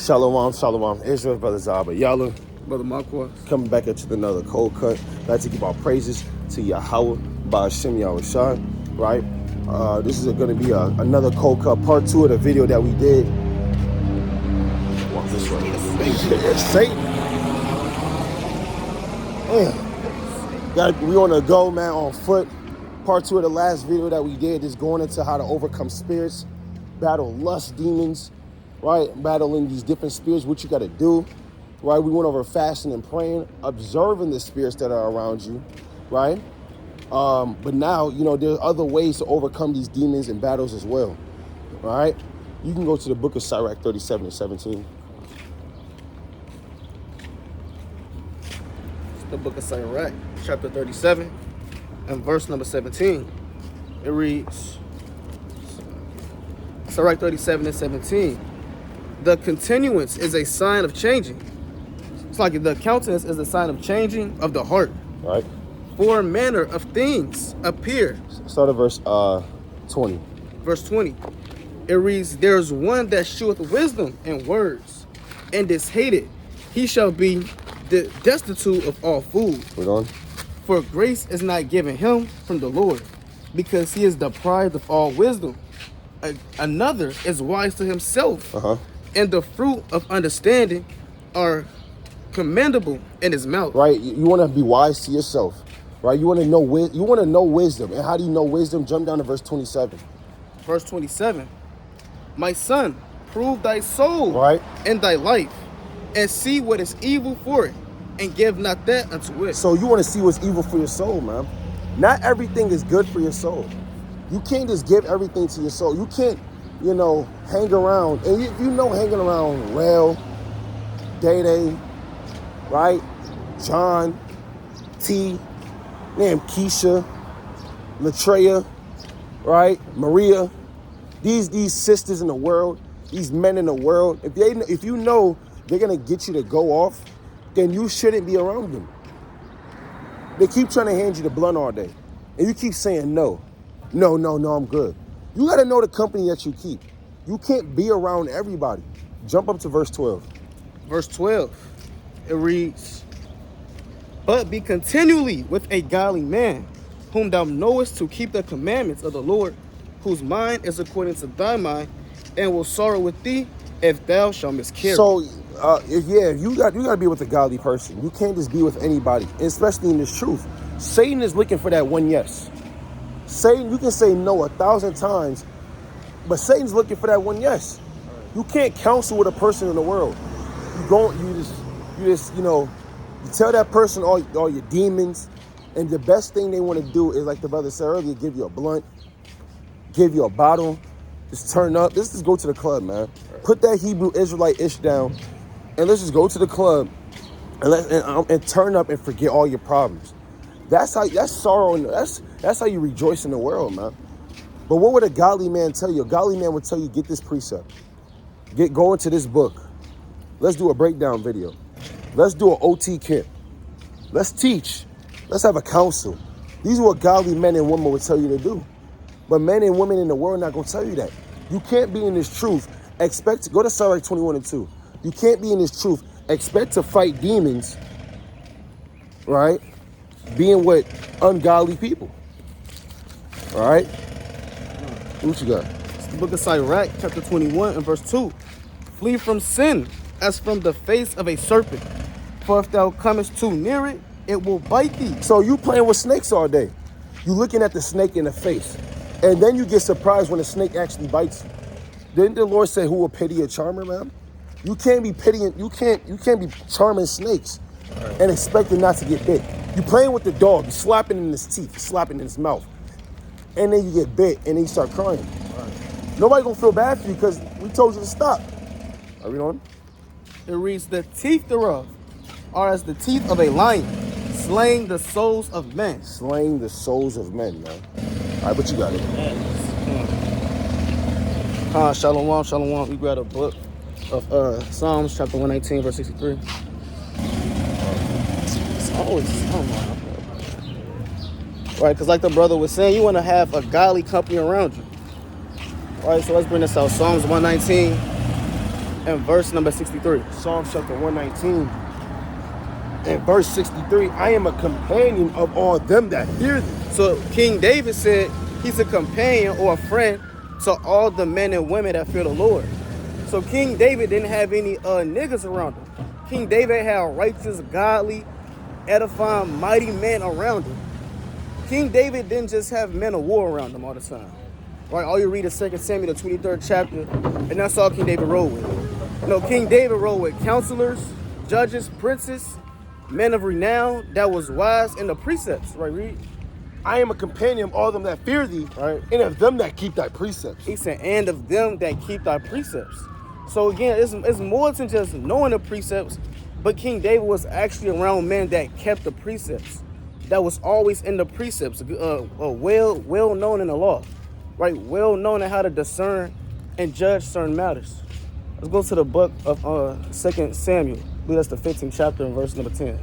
Shalom, shalom. Israel, Brother Zaba Yalla. Brother Marquez. Coming back into another cold cut. Like to give our praises to Yahweh, Ba'ashem Yahushua, right? This is going to be another cold cut, part 2 of the video that we did. Walk this way. It's Satan. Man. We on the go, man, on foot. Part 2 of the last video that we did is going into how to overcome spirits, battle lust demons, right? Battling these different spirits, what you got to do, right? We went over fasting and praying, observing the spirits that are around you, right? But now, there's other ways to overcome these demons and battles as well, all right? You can go to the book of Sirach 37 and 17. The book of Sirach, chapter 37, and verse number 17. It reads, Sirach 37 and 17. The continuance is a sign of changing. It's like the countenance is a sign of changing of the heart. Right. Four manner of things appear. Start at verse 20. Verse 20. It reads, there is one that sheweth wisdom and words, and is hated. He shall be destitute of all food. We're going. For grace is not given him from the Lord, because he is deprived of all wisdom. Another is wise to himself, and the fruit of understanding are commendable in his mouth. Right, you want to be wise to yourself, right? You want to know wisdom, and how do you know wisdom? Jump down to verse 27. Verse 27. My son, prove thy soul, right, and thy life, and see what is evil for it, and give not that unto it. So you want to see what's evil for your soul, man. Not everything is good for your soul. You can't just give everything to your soul. You can't, hang around. And if hanging around Rail, Day, right? John, T, Keisha, Latreia, right? Maria, these sisters in the world, these men in the world, if you know they're gonna get you to go off, then you shouldn't be around them. They keep trying to hand you the blunt all day, and you keep saying no, I'm good. You gotta know the company that you keep. You can't be around everybody. Jump up to verse 12. Verse 12, it reads, but be continually with a godly man, whom thou knowest to keep the commandments of the Lord, whose mind is according to thy mind, and will sorrow with thee if thou shalt miscarry. So, you got to be with a godly person. You can't just be with anybody, especially in this truth. Satan is looking for that one yes. Satan, you can say no 1,000 times, but Satan's looking for that one yes. You can't counsel with a person in the world. You tell that person all your demons, and the best thing they want to do is, like the brother said earlier, give you a blunt, give you a bottle, just turn up. Let's just go to the club, man. Put that Hebrew Israelite ish down, and let's just go to the club and turn up and forget all your problems. That's sorrow, and that's how you rejoice in the world, man. But what would a godly man tell you? A godly man would tell you, get this precept. Go into this book. Let's do a breakdown video. Let's do an OT camp. Let's teach. Let's have a council. These are what godly men and women would tell you to do. But men and women in the world are not going to tell you that. You can't be in this truth. Go to Sirach 21 and 2. You can't be in this truth. Expect to fight demons, right? Being with ungodly people. All right? What you got? It's the book of Sirach, chapter 21 and verse 2. Flee from sin as from the face of a serpent. For if thou comest too near it, it will bite thee. So you playing with snakes all day. You looking at the snake in the face. And then you get surprised when the snake actually bites you. Didn't the Lord say, who will pity a charmer, man? You can't be pitying, you can't be charming snakes and expecting not to get bit. You playing with the dog, you slapping in his teeth, slapping in his mouth. And then you get bit and then you start crying. Nobody gonna feel bad for you because we told you to stop. Are we on? It reads, the teeth thereof are as the teeth of a lion, slaying the souls of men. Slaying the souls of men, man. All right, but you got it. Shalom, shalom. We got a book of Psalms, chapter 119, verse 63. It's always someone. Right, because like the brother was saying, you want to have a godly company around you. All right, so let's bring this out. Psalms 119, and verse number 63. Psalms chapter 119 and verse 63. I am a companion of all them that fear thee. So King David said he's a companion or a friend to all the men and women that fear the Lord. So King David didn't have any niggas around him. King David had righteous, godly, edifying, mighty men around him. King David didn't just have men of war around him all the time. Right? All you read is 2 Samuel, the 23rd chapter, and that's all King David rode with. You know, King David rode with counselors, judges, princes, men of renown that was wise in the precepts. Right, read? I am a companion of all them that fear thee, Right. and of them that keep thy precepts. He said, and of them that keep thy precepts. So again, it's more than just knowing the precepts, but King David was actually around men that kept the precepts, that was always in the precepts, well known in the law, right? Well known in how to discern and judge certain matters. Let's go to the book of 2 Samuel. I believe that's the 15th chapter and verse number 10.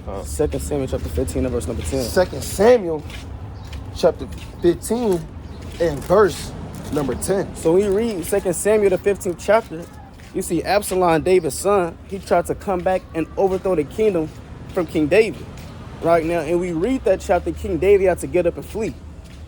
2 Samuel chapter 15 and verse number 10. 2 Samuel chapter 15 and verse number 10. So when you read 2 Samuel, the 15th chapter, you see Absalom, David's son, he tried to come back and overthrow the kingdom from King David. Right now, and we read that chapter, King David had to get up and flee.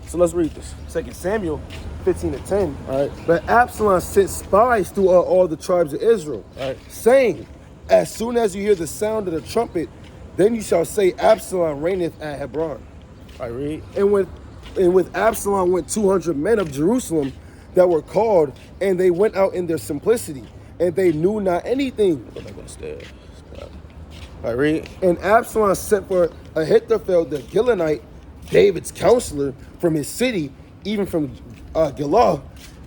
So let's read this. 2 Samuel 15 and 10. All right. But Absalom sent spies throughout all the tribes of Israel, Right. saying, as soon as you hear the sound of the trumpet, then you shall say, Absalom reigneth at Hebron. I read. And with Absalom went 200 men of Jerusalem that were called, and they went out in their simplicity, and they knew not anything. Go back on the stairs. I read. And Absalom sent for Ahithophel the Gilonite, David's counselor, from his city, even from Gilah,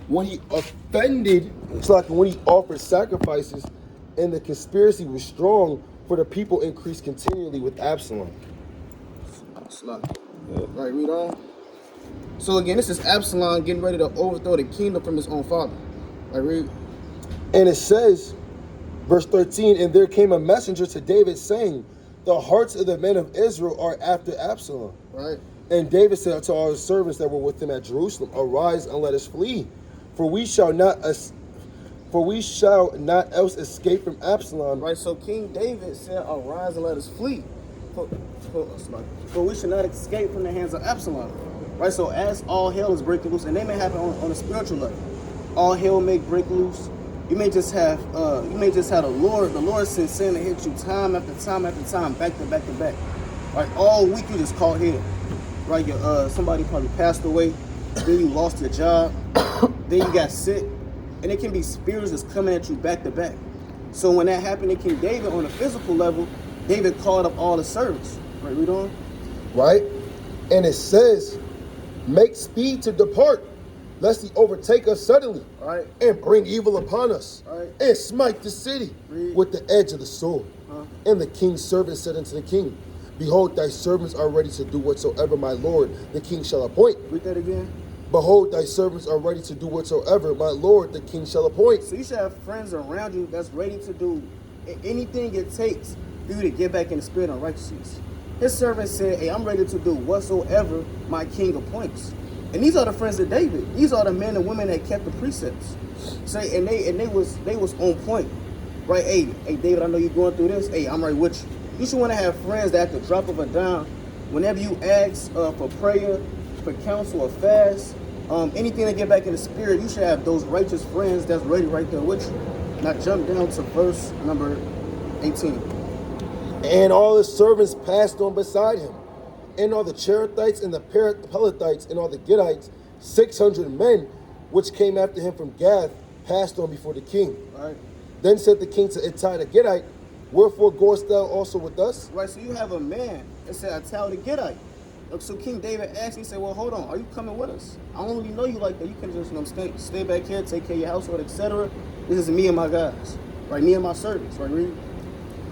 when he offended, it's like when he offered sacrifices, and the conspiracy was strong, for the people increased continually with Absalom. Right, read on. So again, this is Absalom getting ready to overthrow the kingdom from his own father. I read. And it says, verse 13, and there came a messenger to David saying, the hearts of the men of Israel are after Absalom. Right. And David said to all his servants that were with him at Jerusalem, arise and let us flee, for we shall not else escape from Absalom. Right, so King David said, arise and let us flee. For we should not escape from the hands of Absalom. Right, so as all hell is breaking loose, and they may happen on a spiritual level. All hell may break loose. You may just have the Lord send sin to hit you time after time after time, back to back to back. Right, all week you just caught hell. Right, somebody probably passed away, then you lost your job, then you got sick, and it can be spirits that's coming at you back to back. So when that happened to King David on a physical level, David called up all the servants. Right, read on. Right, and it says, make speed to depart, lest he overtake us suddenly, Right. and bring evil upon us, Right. and smite the city with the edge of the sword. And the king's servant said unto the king, behold, thy servants are ready to do whatsoever my lord the king shall appoint. Read that again. Behold, thy servants are ready to do whatsoever my lord the king shall appoint. So you should have friends around you that's ready to do anything it takes for you to get back in the spirit of righteousness. His servant said, hey, I'm ready to do whatsoever my king appoints. And these are the friends of David. These are the men and women that kept the precepts. Say, and they was on point. Right? Hey, David, I know you're going through this. Hey, I'm right with you. You should want to have friends that at the drop of a dime, whenever you ask for prayer, for counsel, or fast, anything to get back in the spirit, you should have those righteous friends that's ready right there with you. Now jump down to verse number 18. And all his servants passed on beside him, and all the Cherethites and the Pelethites and all the Gittites, 600 men, which came after him from Gath, passed on before the king. Right. Then said the king to Ittai the Gittite, wherefore goest thou also with us? Right, so you have a man that said, Ittai the Gittite. So King David asked, he said, well, hold on, are you coming with us? I don't really know you like that. You can just stay back here, take care of your household, etc. This is me and my guys, right? Me and my servants, right? Read.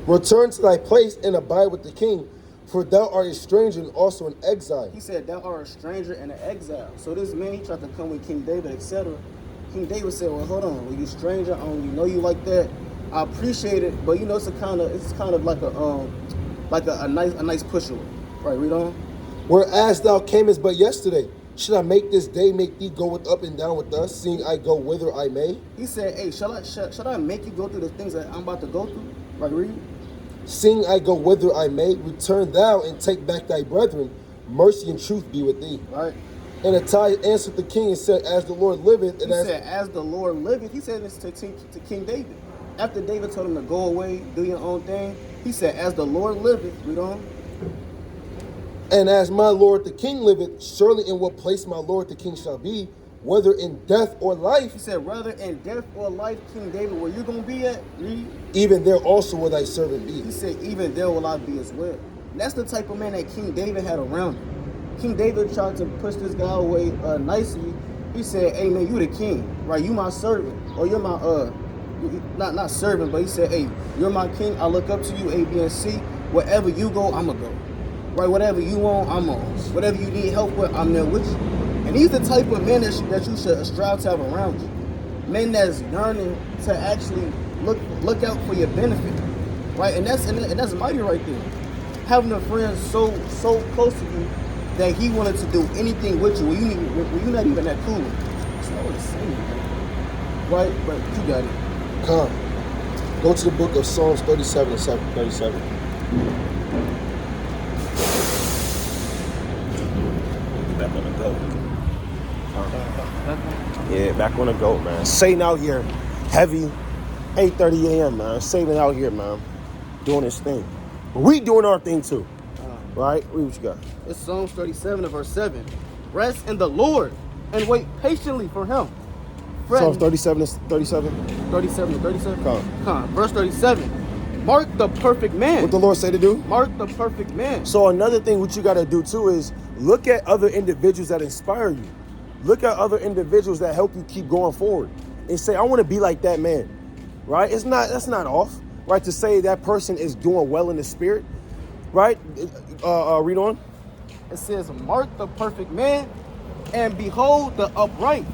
Return to thy place and abide with the king, for thou art a stranger and also an exile. He said, thou art a stranger and an exile. So this man, he tried to come with King David, etc. King David said, well, hold on, well, you stranger, I don't really know you like that. I appreciate it, but you know, it's kind of like a nice pushover. Right, read on. Whereas thou camest but yesterday, Should I make this day make thee go up and down with us, seeing I go whither I may? He said, hey, shall I make you go through the things that I'm about to go through? Right, read. Seeing I go whither I may, return thou and take back thy brethren. Mercy and truth be with thee. Right. And Attai answered the king and said, as the Lord liveth. And he said, as the Lord liveth. He said this to King David. After David told him to go away, do your own thing, he said, as the Lord liveth. Read on. And as my Lord the king liveth, surely in what place my Lord the king shall be, whether in death or life. He said, whether in death or life, King David, where you going to be at? Read. Even there also will thy servant be. He said, even there will I be as well. And that's the type of man that King David had around him. King David tried to push this guy away nicely. He said, hey, man, you the king, right? You my servant. Or you're my, not servant, but he said, hey, you're my king. I look up to you, A, B, and C. Wherever you go, I'm going to go. Right, whatever you want, I'm on. Whatever you need help with, I'm there with you. And he's the type of men that you should strive to have around you. Men that's yearning to actually look out for your benefit, right? And that's mighty right there. Having a friend so close to you that he wanted to do anything with you when you're not even that cool. It's not what it's saying, man. Right? But you got it. Come. Go to the book of Psalms 37 and 37. Back on the go. Yeah, back on the go, man. Satan out here, heavy, 8:30 a.m., man. Satan out here, man, doing his thing. But we doing our thing too, right? What you got? It's Psalms 37 and verse 7. Rest in the Lord and wait patiently for him. Psalms 37 and 37? 37 and 37? Come. Verse 37. Mark the perfect man. What the Lord say to do? Mark the perfect man. So another thing what you got to do too is look at other individuals that inspire you. Look at other individuals that help you keep going forward and say, I want to be like that man, right? That's not off, right? To say that person is doing well in the spirit, right? Read on. It says, mark the perfect man and behold the upright.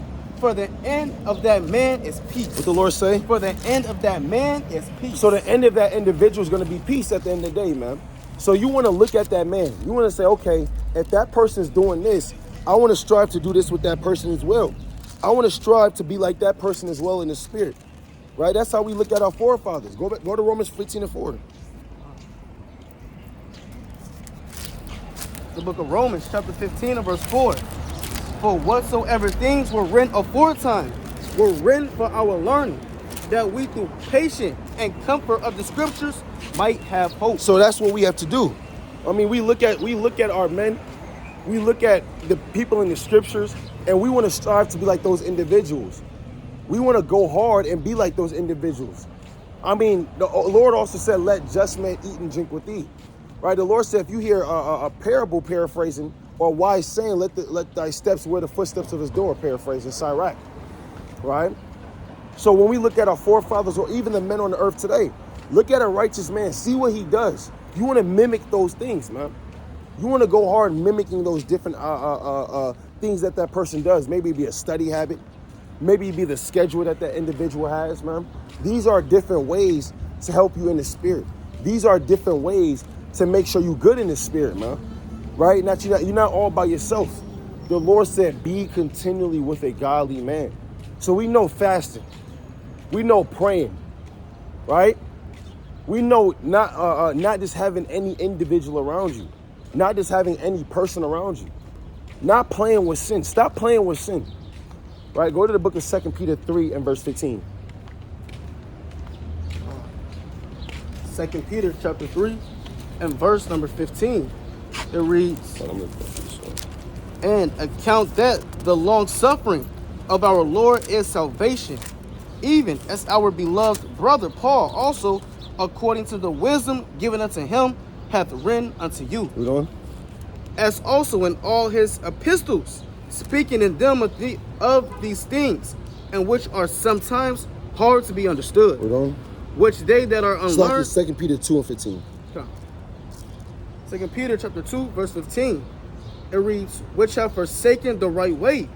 For the end of that man is peace. What the Lord say? For the end of that man is peace. So the end of that individual is going to be peace at the end of the day, man. So you want to look at that man. You want to say, okay, if that person's doing this, I want to strive to do this with that person as well. I want to strive to be like that person as well in the spirit, right? That's how we look at our forefathers. Go to Romans 15 and 4. The book of Romans, chapter 15 and verse 4. For whatsoever things were written aforetime were written for our learning, that we through patience and comfort of the scriptures might have hope. So that's what we have to do. I mean, we look at our men, we look at the people in the scriptures, and we want to strive to be like those individuals. We want to go hard and be like those individuals. I mean, the Lord also said, let just men eat and drink with thee. Right? The Lord said, if you hear a parable paraphrasing, or wise saying, let thy steps wear the footsteps of his door, paraphrasing Sirach, right? So when we look at our forefathers or even the men on the earth today, look at a righteous man, see what he does. You want to mimic those things, man. You want to go hard mimicking those different things that person does. Maybe it be a study habit. Maybe it be the schedule that individual has, man. These are different ways to help you in the spirit. These are different ways to make sure you're good in the spirit, man. Right? You're not all by yourself. The Lord said, be continually with a godly man. So we know fasting. We know praying. Right? We know not just having any individual around you. Not just having any person around you. Not playing with sin. Stop playing with sin. Right? Go to the book of 2 Peter 3 and verse 15. 2 Peter chapter 3 and verse number 15. It reads, and account that the long suffering of our Lord is salvation, even as our beloved brother Paul also, according to the wisdom given unto him, hath written unto you. Read on. As also in all his epistles, speaking in them of these things, and which are sometimes hard to be understood. Read on. Which they that are unlearned. It's like 2 Peter 2 and 15. 2 Peter chapter 2, verse 15. It reads, which have forsaken the right way,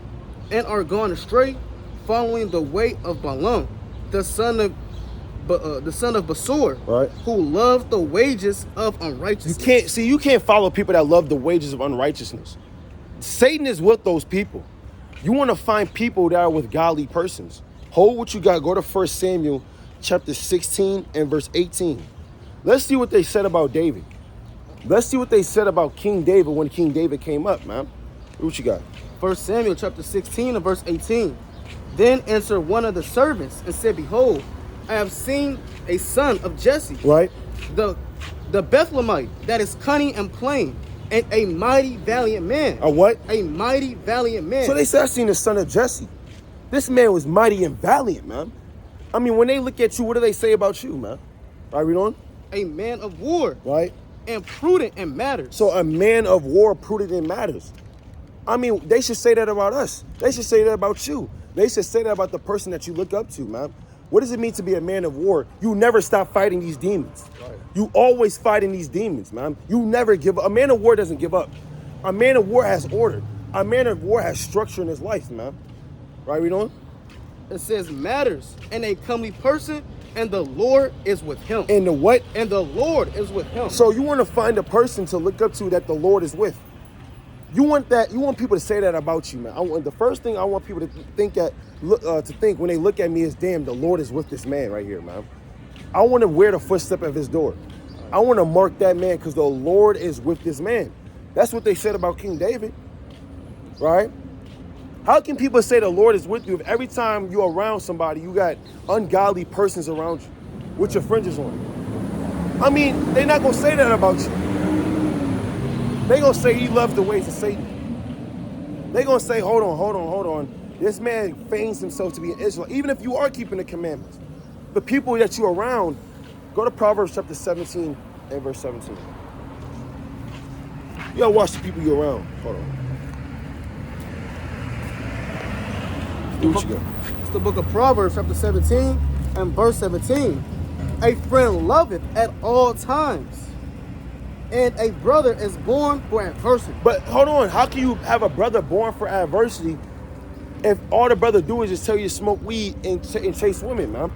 and are gone astray, following the way of Balaam, the son of Besor, right, who loved the wages of unrighteousness. You can't follow people that love the wages of unrighteousness. Satan is with those people. You want to find people that are with godly persons. Hold what you got. Go to 1 Samuel chapter 16 and verse 18. Let's see what they said about David. Let's see what they said about King David when King David came up, man. What you got? 1 Samuel chapter 16 and verse 18. Then answered one of the servants and said, Behold, I have seen a son of Jesse, Right? the Bethlehemite, that is cunning and plain, and a mighty valiant man. A what? A mighty valiant man. So they said, I seen the son of Jesse. This man was mighty and valiant, man. I mean, when they look at you, what do they say about you, man? Right, read on. A man of war. Right? And prudent in matters. So a man of war, prudent in matters. I mean, they should say that about us. They should say that about you. They should say that about the person that you look up to, man. What does it mean to be a man of war? You never stop fighting these demons. Right. You always fighting these demons, man. You never give up. A man of war doesn't give up. A man of war has order. A man of war has structure in his life, man. Right, read on. It says matters, and a comely person, and the Lord is with him. And the what? And the Lord is with him. So you want to find a person to look up to that the Lord is with. You want that. You want people to say that about you, man. The first thing I want people to think when they look at me is, damn, the Lord is with this man right here, man. I want to wear the footstep of his door. I want to mark that man because the Lord is with this man. That's what they said about King David, right? How can people say the Lord is with you if every time you're around somebody, you got ungodly persons around you with your fringes on? I mean, they're not going to say that about you. They're going to say he loved the ways of Satan. They're going to say, hold on. This man feigns himself to be an Israelite. Even if you are keeping the commandments, the people that you're around, go to Proverbs chapter 17 and verse 17. You got to watch the people you're around. Hold on. What you got? It's the book of Proverbs, chapter 17 and verse 17. A friend loveth at all times, and a brother is born for adversity. But hold on, how can you have a brother born for adversity if all the brother do is just tell you to smoke weed and chase women, man?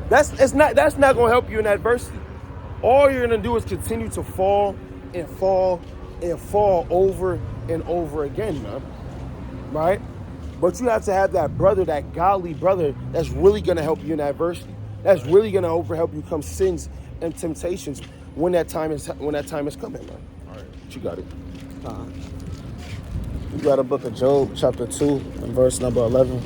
That's not going to help you in adversity. All you're going to do is continue to fall and fall and fall over and over again, man. Right? But you have to have that brother, that godly brother, that's really going to help you in adversity. That's really going to overhelp you come sins and temptations when that time is coming, man. All right, you got it. You got a book of Job, chapter 2, and verse number 11.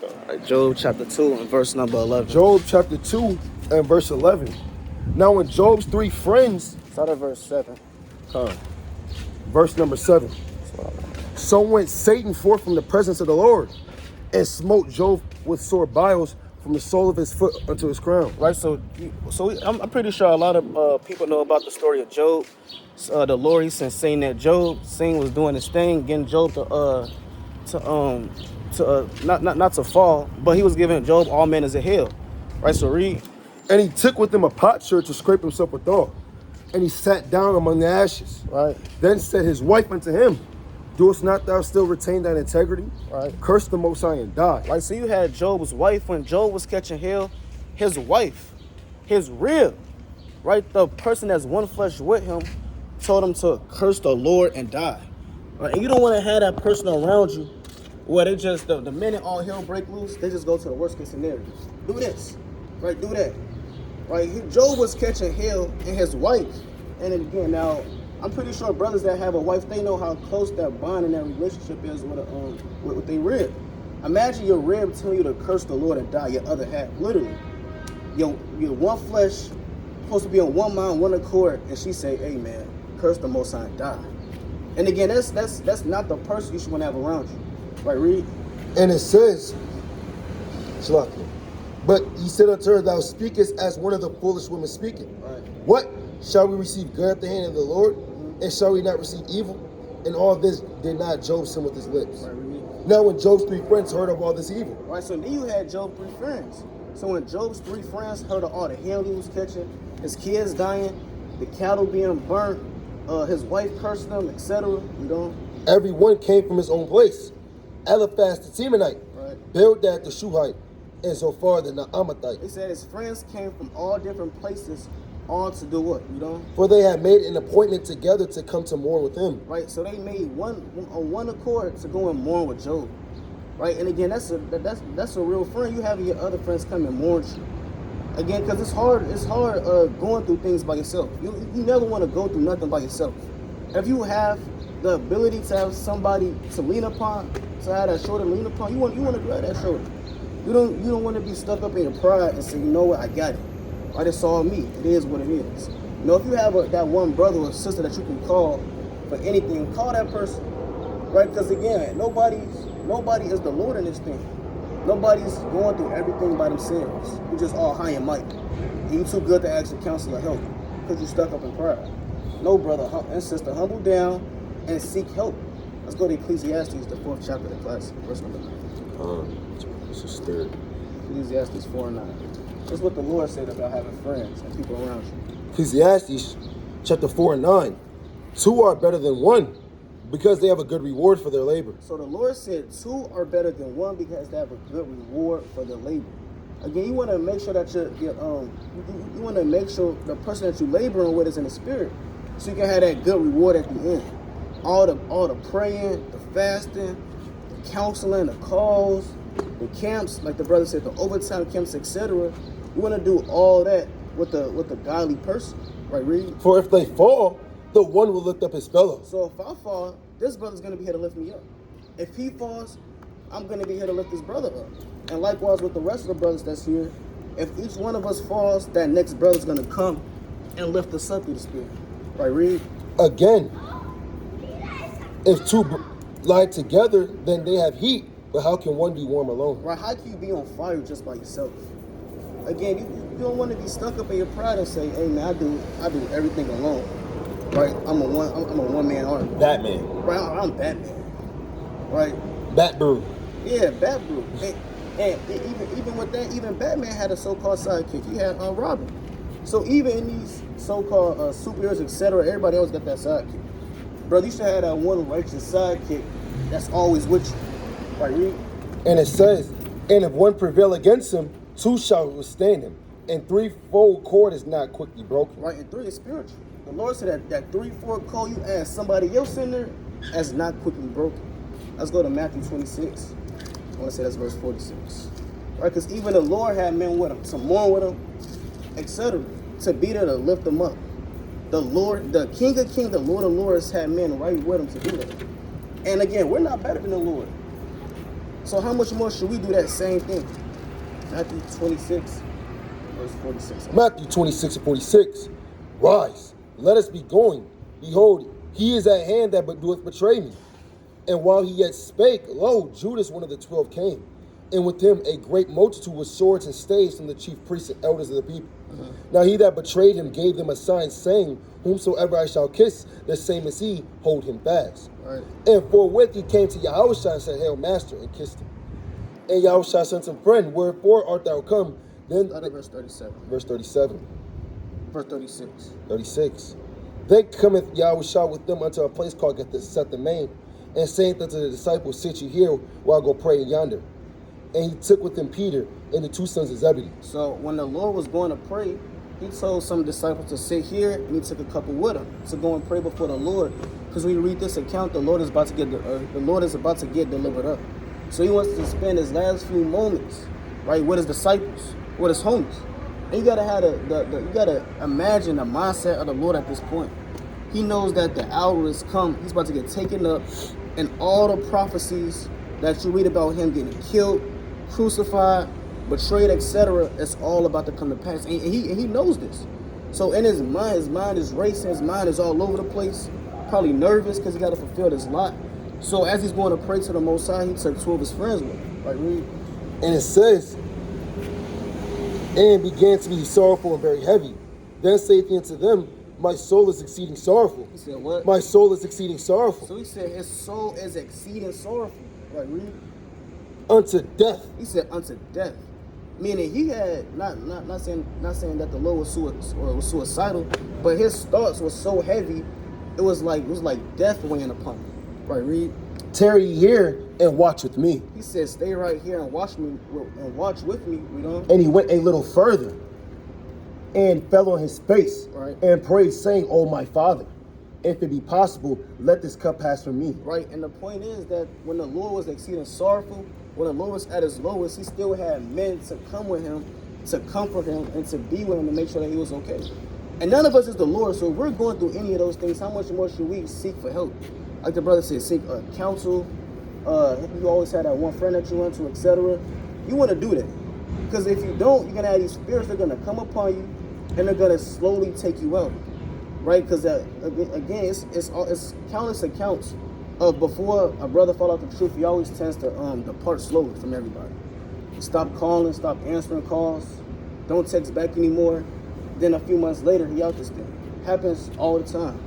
All right, Job, chapter 2, and verse number 11. Job, chapter 2, and verse 11. Now, when Job's three friends... Start at verse 7. Verse number 7. So went Satan forth from the presence of the Lord and smote Job with sore biles from the sole of his foot unto his crown. Right, I'm pretty sure a lot of people know about the story of Job. The Lord, he sent Satan that Satan was doing his thing, getting Job not to fall, but he was giving Job all manners of hell. Right, so read. And he took with him a potsherd to scrape himself withal, and he sat down among the ashes. Right. Then said his wife unto him, Doest not thou still retain thine integrity? Right. Curse the Most High and die. Right, so you had Job's wife when Job was catching hell. His wife, his rib, right, the person that's one flesh with him, told him to curse the Lord and die. Right, and you don't want to have that person around you where they just, the minute all hell break loose, they just go to the worst case scenario. Do this, right, do that. Right, Job was catching hell and his wife. And then again, now, I'm pretty sure brothers that have a wife, they know how close that bond and that relationship is with their rib. Imagine your rib telling you to curse the Lord and die, your other half, literally. Your one flesh supposed to be on one mind, one accord, and she say, hey man, curse the Most High and die. And again, that's not the person you should want to have around you. Right, read. And it says, Shalaki, but he said unto her, Thou speakest as one of the foolish women speaking. Right. What? Shall we receive good at the hand of the Lord? And shall we not receive evil? And all this did not Job sin with his lips. Right, read. Now when Job's three friends heard of all this evil. Right, so then you had Job's three friends. So when Job's three friends heard of all the hell he was catching, his kids dying, the cattle being burnt, his wife cursed them, etc., you know? Every one came from his own place. Eliphaz the Temanite, right. Bildad the Shuhite, and so far the Naamathite. They said his friends came from all different places, all to do what? You know? For they had made an appointment together to come to mourn with him. Right? So they made one accord to go and mourn with Job. Right? And again, that's a real friend. You having your other friends come and mourn you. Again, because it's hard going through things by yourself. You never want to go through nothing by yourself. If you have the ability to have somebody to lean upon, to have that shoulder to lean upon, you want to grab that shoulder. You don't want to be stuck up in your pride and say, you know what, I got it. Right? It's all me. It is what it is. You know, if you have that one brother or sister that you can call for anything, call that person. Right? Because again, nobody is the Lord in this thing. Nobody's going through everything by themselves. You're just all high and mighty. And you're too good to ask a counselor help because you're stuck up in pride. No, brother and sister, humble down and seek help. Let's go to Ecclesiastes, the 4th chapter of the class, verse number 9. It's a spirit. Ecclesiastes 4:9. That's what the Lord said about having friends and people around you. Ecclesiastes chapter 4:9. Two are better than one, because they have a good reward for their labor. So the Lord said two are better than one because they have a good reward for their labor. Again, you want to make sure that you want to make sure the person that you laboring with is in the spirit, so you can have that good reward at the end. All the praying, the fasting, the counseling, the calls, the camps, like the brother said, the overtime camps, etc. You want to do all that with the godly person, right? Read. For if they fall, the one will lift up his fellow. So if I fall, this brother's going to be here to lift me up. If he falls, I'm going to be here to lift this brother up. And likewise with the rest of the brothers that's here, if each one of us falls, that next brother's going to come and lift us up through the spirit. Right, read. Again, if two lie together, then they have heat. But how can one be warm alone? Right, how can you be on fire just by yourself? Again, you don't want to be stuck up in your pride and say, hey man, I do everything alone. Right, I'm a one-man army. Batman. Right, I'm Batman. Right. Batbrew. Yeah, Batbrew. And even with that, even Batman had a so-called sidekick. He had Robin. So even in these so-called superheroes, etc., everybody else got that sidekick. Brother, you should have that one righteous sidekick that's always with you. Right, read. And it says, and if one prevail against him, two shall withstand him. And threefold cord is not quickly broken. Right, and three is spiritual. The Lord said that 3-4 call you add somebody else in there as not quickly broken. Let's go to Matthew 26. I want to say that's verse 46. Right, because even the Lord had men with him, to mourn with him, etc., to be there to lift them up. The Lord, the King of Kings, the Lord of Lords had men right with him to do that. And again, we're not better than the Lord. So how much more should we do that same thing? Matthew 26, verse 46. Matthew 26 and 46. Rise, let us be going. Behold, he is at hand that doeth betray me. And while he yet spake, lo, Judas, one of the 12, came. And with him a great multitude with swords and staves from the chief priests and elders of the people. Now he that betrayed him gave them a sign, saying, whomsoever I shall kiss, the same as he, hold him fast. Right. And forthwith he came to Yahushua and said, Hail, Master, and kissed him. And Yahushua sent him, Friend, wherefore art thou come? Then Verse 37. Verse 37. Verse 36. 36. Then cometh Yahushua with them unto a place called Gethsemane, and saith unto the disciples, Sit ye here, while I go pray yonder. And he took with him Peter and the two sons of Zebedee. So when the Lord was going to pray, he told some disciples to sit here, and he took a couple with him to go and pray before the Lord. Because when you read this account, the Lord is about to get delivered up. So he wants to spend his last few moments, right, with his disciples, with his homies. And you gotta have you gotta imagine the mindset of the Lord at this point. He knows that the hour has come. He's about to get taken up, and all the prophecies that you read about him getting killed, crucified, betrayed, etc., it's all about to come to pass. And he knows this. So in his mind is racing, his mind is all over the place, probably nervous because he got to fulfill this lot. So as he's going to pray to the Most High, he took 2 of his friends with him. Right, read. And it says, and began to be sorrowful and very heavy. Then saith he unto them, My soul is exceeding sorrowful. He said, what? My soul is exceeding sorrowful. So he said his soul is exceeding sorrowful. Right, read. Unto death. He said unto death. Meaning he had not saying that the Lord was suicidal, but his thoughts were so heavy, it was like death weighing upon him. Right, read. Tarry ye here and watch with me. He said, stay right here and watch with me, you know. And he went a little further and fell on his face Right. and prayed, saying, "Oh, my Father, if it be possible, let this cup pass from me." Right, and the point is that when the Lord was exceeding sorrowful, when the Lord was at his lowest, he still had men to come with him, to comfort him, and to be with him to make sure that he was okay. And none of us is the Lord, so if we're going through any of those things, how much more should we seek for help? Like the brother said, seek counsel. You always had that one friend that you went to, etc. You want to do that. Because if you don't, you're going to have these spirits that are going to come upon you, and they're going to slowly take you out. Right? Because again, it's countless accounts of before a brother fall out the truth, he always tends to depart slowly from everybody. Stop calling, stop answering calls, don't text back anymore. Then a few months later, he out this thing. Happens all the time.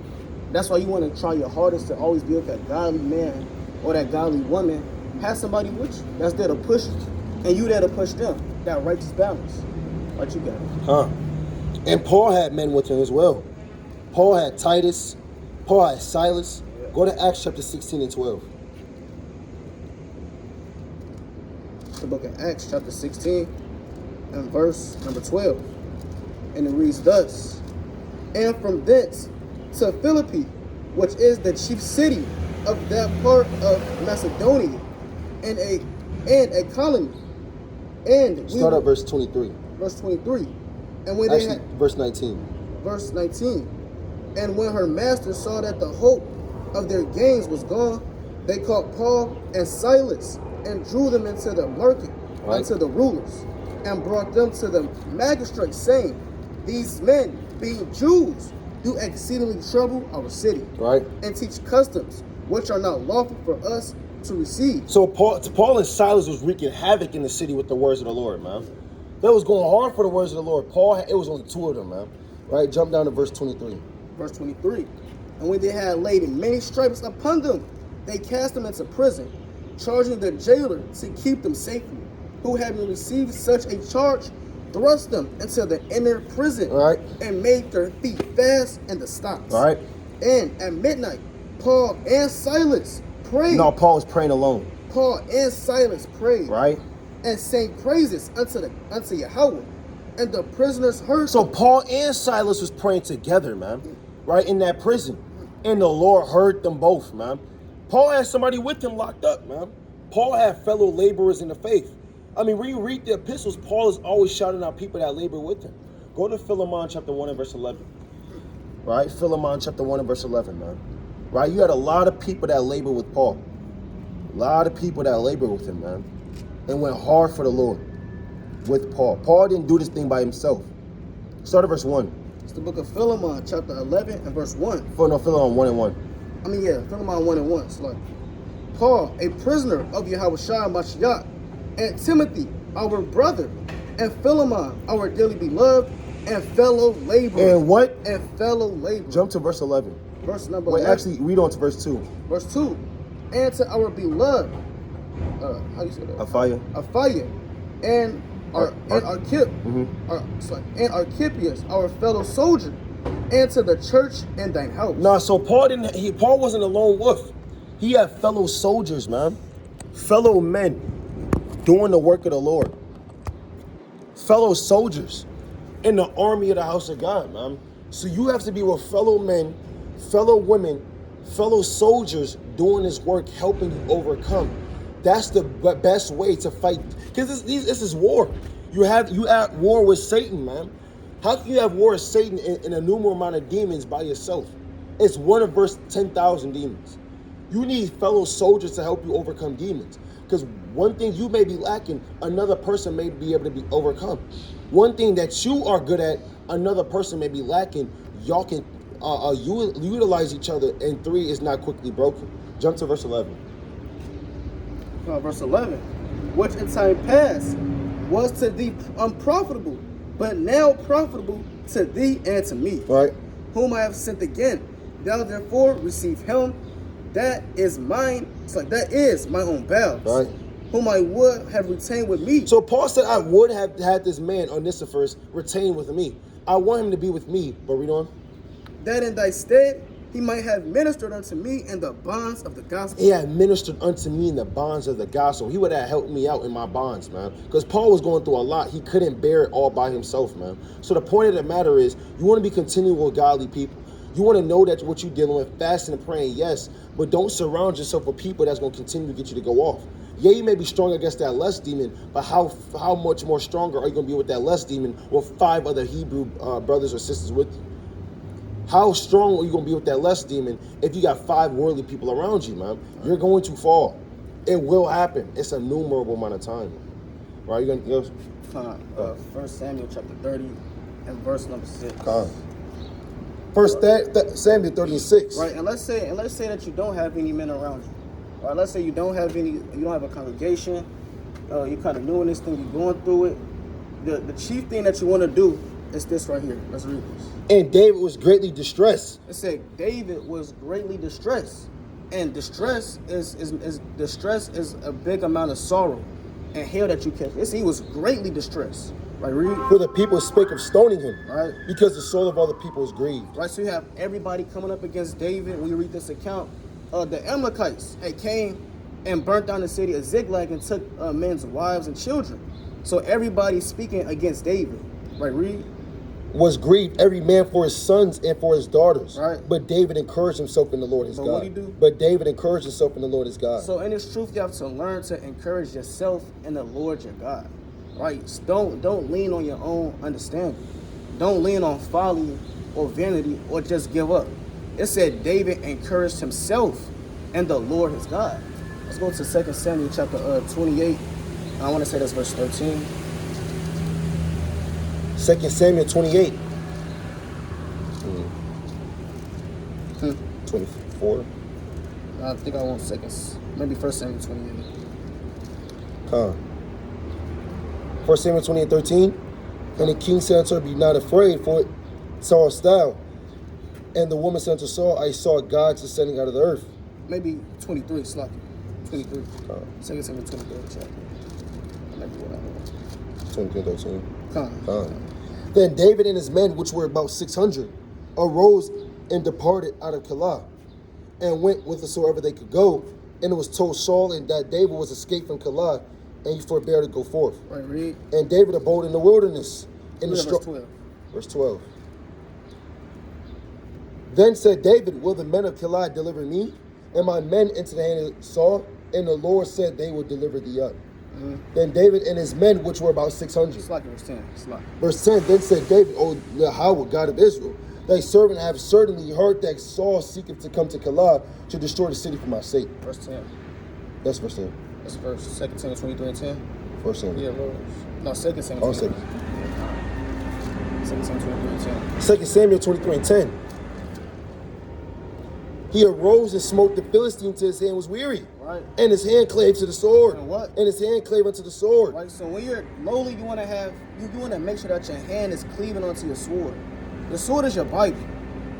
That's why you want to try your hardest to always be with that godly man or that godly woman. Have somebody with you that's there to push you, and you there to push them. That righteous balance. Right, you got it. And Paul had men with him as well. Paul had Titus. Paul had Silas. Yeah. Go to Acts chapter 16 and 12. The book of Acts chapter 16 and verse number 12. And it reads thus: "And from thence to Philippi, which is the chief city of that part of Macedonia, and a colony." And Start at verse 23. verse 23. And when Actually, verse 19. verse 19. "And when her master saw that the hope of their gains was gone, they caught Paul and Silas and drew them into the market, Right. unto the rulers, and brought them to the magistrates, saying, These men, being Jews, do exceedingly trouble our city, Right. and teach customs which are not lawful for us to receive." So Paul and Silas was wreaking havoc in the city with the words of the Lord, man. They was going hard for the words of the Lord. It was only two of them, man. Right? Jump down to verse 23. Verse 23. "And when they had laid many stripes upon them, they cast them into prison, charging the jailer to keep them safely, who having received such a charge, thrust them into the inner prison, Right. and made their feet fast in the stocks. Right. And at midnight, Paul and Silas prayed. No, Paul was praying alone. Paul and Silas prayed, Right? and sang praises unto Yahweh, and the prisoners heard So them. Paul and Silas was praying together, man. Right? In that prison. And the Lord heard them both, man. Paul had somebody with him locked up, man. Paul had fellow laborers in the faith. I mean, when you read the epistles, Paul is always shouting out people that labor with him. Go to Philemon chapter 1 and verse 11. Right? Philemon chapter 1 and verse 11, man. Right? You had a lot of people that labor with Paul. A lot of people that labor with him, man. And went hard for the Lord with Paul. Paul didn't do this thing by himself. Start at verse 1. It's the book of Philemon, chapter 11 and verse 1. Philemon 1 and 1. Philemon 1 and 1. It's like, "Paul, a prisoner of Yahweh Mashiach, and Timothy, our brother, and Philemon, our dearly beloved, and fellow laborer." And what? And fellow laborer. Jump to verse 11. Verse number Wait, 11. actually, read on to verse 2. Verse 2. "And to our beloved," how do you say that? Aphia, and Archippus, our fellow soldier, and to the church in thine house. Nah, so Paul wasn't a lone wolf. He had fellow soldiers, man. Fellow men doing the work of the Lord. Fellow soldiers in the army of the house of God, man. So you have to be with fellow men, fellow women, fellow soldiers doing this work, helping you overcome. That's the best way to fight. Because this is war. You at war with Satan, man. How can you have war with Satan in a numerable amount of demons by yourself? It's 1 versus 10,000 demons. You need fellow soldiers to help you overcome demons. Because one thing you may be lacking, another person may be able to be overcome. One thing that you are good at, another person may be lacking. Y'all can utilize each other, and 3 is not quickly broken. Jump to verse 11. Verse 11. "Which in time past was to thee unprofitable, but now profitable to thee and to me, Right? whom I have sent again. Thou therefore receive him that is mine," it's like, "that is my own bowels, Right. whom I would have retained with me." So Paul said, I would have had this man, Onesiphorus, retained with me. I want him to be with me. But read on. "That in thy stead he might have ministered unto me in the bonds of the gospel. He had ministered unto me in the bonds of the gospel. He would have helped me out in my bonds, man. Because Paul was going through a lot. He couldn't bear it all by himself, man. So the point of the matter is, you want to be continual with godly people. You want to know that what you're dealing with, fasting and praying, yes, but don't surround yourself with people that's going to continue to get you to go off. Yeah, you may be strong against that lust demon, but how much more stronger are you going to be with that lust demon with 5 other Hebrew brothers or sisters with you? How strong are you going to be with that lust demon if you got 5 worldly people around you, man? You're going to fall. It will happen. It's a numerable amount of time. Right? You going to go? 1 Samuel chapter 30 and verse number 6. First Samuel 36. Right, and let's say that you don't have any men around you. Right, let's say you don't have a congregation. You're kind of new in this thing. You're going through it. The chief thing that you want to do is this right here. Let's read this. And David was greatly distressed. It said David was greatly distressed, and distress is a big amount of sorrow and hell that you catch. He was greatly distressed. Right, read. For the people spake of stoning him. Right. Because the soul of all the people was grieved. Right, so you have everybody coming up against David. When you read this account, the Amalekites came and burnt down the city of Ziklag and took men's wives and children. So everybody's speaking against David. Right, read. Was grieved every man for his sons and for his daughters. Right. But David encouraged himself in the Lord his God. What'd he do? But David encouraged himself in the Lord his God. So in this truth, you have to learn to encourage yourself in the Lord your God. Right? Don't lean on your own understanding. Don't lean on folly or vanity or just give up. It said David encouraged himself and the Lord his God. Let's go to 2 Samuel chapter 28. I want to say that's verse 13. 2 Samuel 28. 24. I think I want seconds. Maybe 1 Samuel 28. 1 Samuel 28:13. And the king said unto her, be not afraid, for it sawest thou. And the woman said unto Saul, I saw gods descending out of the earth. Maybe 23, Slocky. 23. 2 Samuel 23 chapter. Maybe what I want. 23:13. Then David and his men, which were about 600, arose and departed out of Keilah, and went whithersoever they could go. And it was told Saul and that David was escaped from Keilah, and he forbore to go forth. Right, read. And David abode in the wilderness. Verse 12. Verse 12. Then said David, will the men of Keilah deliver me, and my men into the hand of Saul? And the Lord said, they will deliver thee up. Then David and his men, which were about 600. It's like verse 10. It's like. Verse 10, then said David, O Yahweh, God of Israel, thy servant have certainly heard that Saul seeketh to come to Keilah to destroy the city for my sake. Verse 10. That's verse 10. That's verse 2 Samuel 23 and 10. First Samuel. Yeah, Lord. No, 2 Samuel. Oh, 2 Samuel 23 and 10. 2 Samuel 23 and 10. He arose and smote the Philistine till his hand was weary. Right. And his hand clave to the sword. And what? And his hand clave unto the sword. Right. So when you're lowly, you want to make sure that your hand is cleaving onto your sword. The sword is your Bible.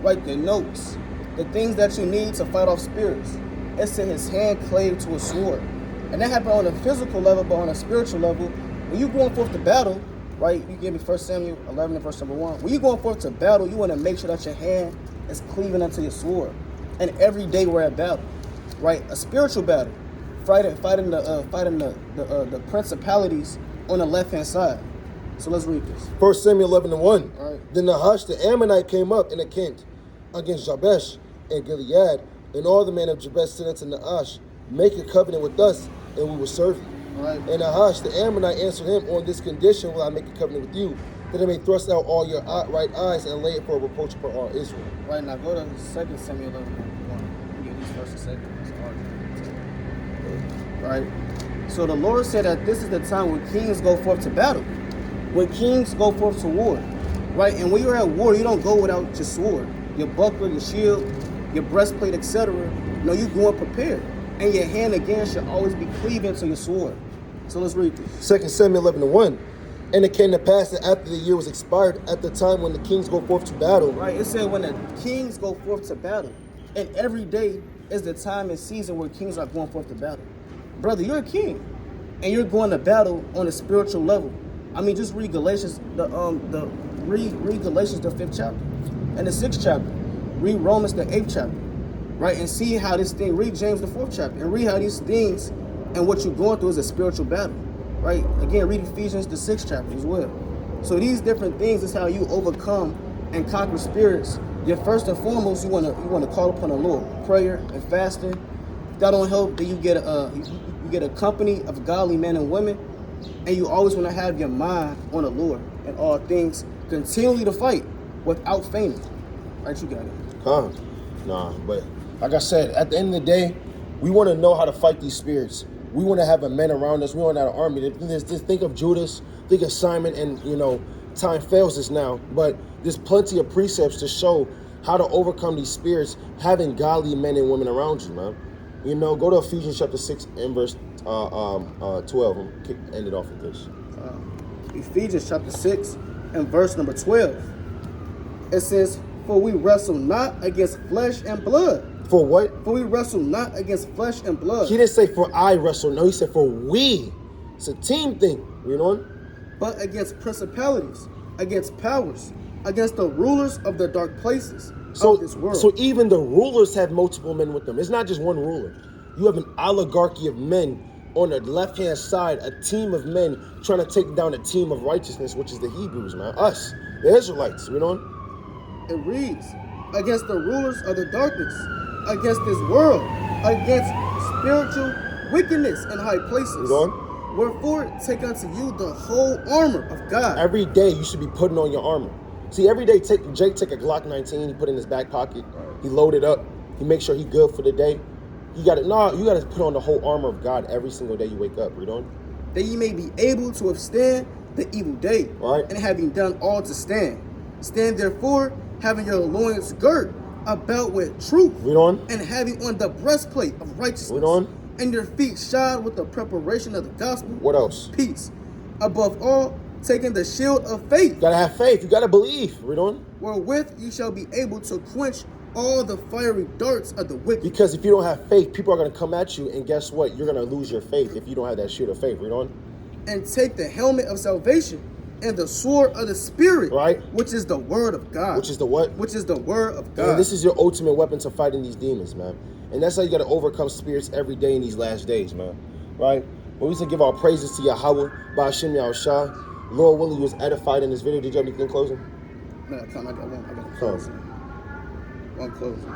Right. The notes, the things that you need to fight off spirits. It said his hand clave to a sword. And that happened on a physical level, but on a spiritual level, when you're going forth to battle, right? You gave me 1 Samuel 11 and verse number 1. When you're going forth to battle, you want to make sure that your hand is cleaving unto your sword. And every day we're at battle, right? A spiritual battle, fighting the principalities on the left hand side. So let's read this. 1 Samuel 11 and 1. All right. Then Nahash the Ammonite came up in a Kent against Jabesh and Gilead, and all the men of Jabesh said unto Nahash, make a covenant with us, and we will serve you. All right. And Nahash the Ammonite answered him, on this condition will I make a covenant with you, that I may thrust out all your right eyes and lay it for a reproach upon all Israel. Right, now go to 2 Samuel 11 1. Get these verses second. Right. So the Lord said that this is the time when kings go forth to battle. When kings go forth to war. Right? And when you're at war, you don't go without your sword, your buckler, your shield, your breastplate, etc. No, you going prepared. And your hand again should always be cleaving to your sword. So let's read this. 2 Samuel 11 and 1. And it came to pass that after the year was expired, at the time when the kings go forth to battle. Right, it said when the kings go forth to battle. And every day is the time and season where kings are going forth to battle. Brother, you're a king. And you're going to battle on a spiritual level. I mean, just read Galatians, read Galatians, the 5th chapter. And the 6th chapter. read Romans the 8th chapter, right? And see how this thing, read James the 4th chapter, and read how these things and what you're going through is a spiritual battle, right? Again, read Ephesians the 6th chapter as well. So these different things is how you overcome and conquer spirits. You're first and foremost, you want to call upon the Lord, prayer and fasting. If that don't help, then you get a company of godly men and women, and you always want to have your mind on the Lord and all things, continually to fight without fainting. Right, you got it. Nah, but like I said, at the end of the day, we want to know how to fight these spirits. We want to have a men around us. We want to have an army. Just think of Judas, think of Simon, and time fails us now. But there's plenty of precepts to show how to overcome these spirits, having godly men and women around you, man. Go to Ephesians chapter 6 and verse 12. And end it off with this. Ephesians chapter 6 and verse number 12. It says, "For we wrestle not against flesh and blood." For what? For we wrestle not against flesh and blood. He didn't say for I wrestle. No, he said for we. It's a team thing. But against principalities, against powers, against the rulers of the dark places of this world. So even the rulers have multiple men with them. It's not just one ruler. You have an oligarchy of men on the left-hand side, a team of men trying to take down a team of righteousness, which is the Hebrews, man. Us, the Israelites, It reads, against the rulers of the darkness, against this world, against spiritual wickedness in high places. Wherefore, take unto you the whole armor of God. Every day you should be putting on your armor. See, every day Jake take a Glock 19, he put it in his back pocket, he load it up, he make sure he good for the day. You gotta put on the whole armor of God every single day you wake up, that ye may be able to withstand the evil day, right? And having done all to stand. Stand therefore, having your loins girt about with truth, and having on the breastplate of righteousness, and your feet shod with the preparation of the gospel. What else? Peace. Above all, taking the shield of faith. You gotta have faith. You gotta believe. Wherewith you shall be able to quench all the fiery darts of the wicked. Because if you don't have faith, people are gonna come at you, and guess what? You're gonna lose your faith if you don't have that shield of faith. And take the helmet of salvation and the sword of the Spirit, right? Which is the word of God. Which is the what? Which is the word of God. And this is your ultimate weapon to fighting these demons, man. And that's how you got to overcome spirits every day in these last days, man. Right? But we should give our praises to Yahweh, Ba'ashem Yahushua. Lord willing, you was edified in this video. Did you have anything closing? No, I got one closing. One closing.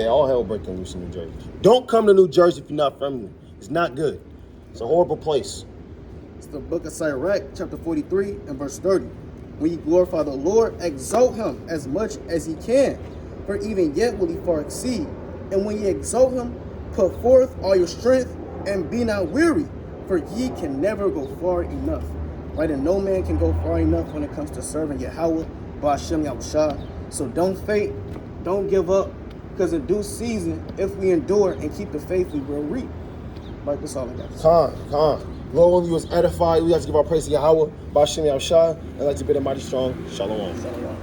All hell breaking loose in New Jersey. Don't come to New Jersey if you're not from here. It's not good. It's a horrible place. It's the book of Sirach, chapter 43 and verse 30. When you glorify the Lord, exalt him as much as he can, for even yet will he far exceed. And when ye exalt him, put forth all your strength, and be not weary, for ye can never go far enough. Right? And no man can go far enough when it comes to serving Yahweh, Ba'ashem Yahushua. So don't faint, don't give up, because in due season, if we endure and keep the faith, we will reap. Right, that's all I got. Lord willing, you was edified. We have to give our praise to Yahweh, Ba'ashem Yahushua, and like to bid a mighty strong shalom. Shalom.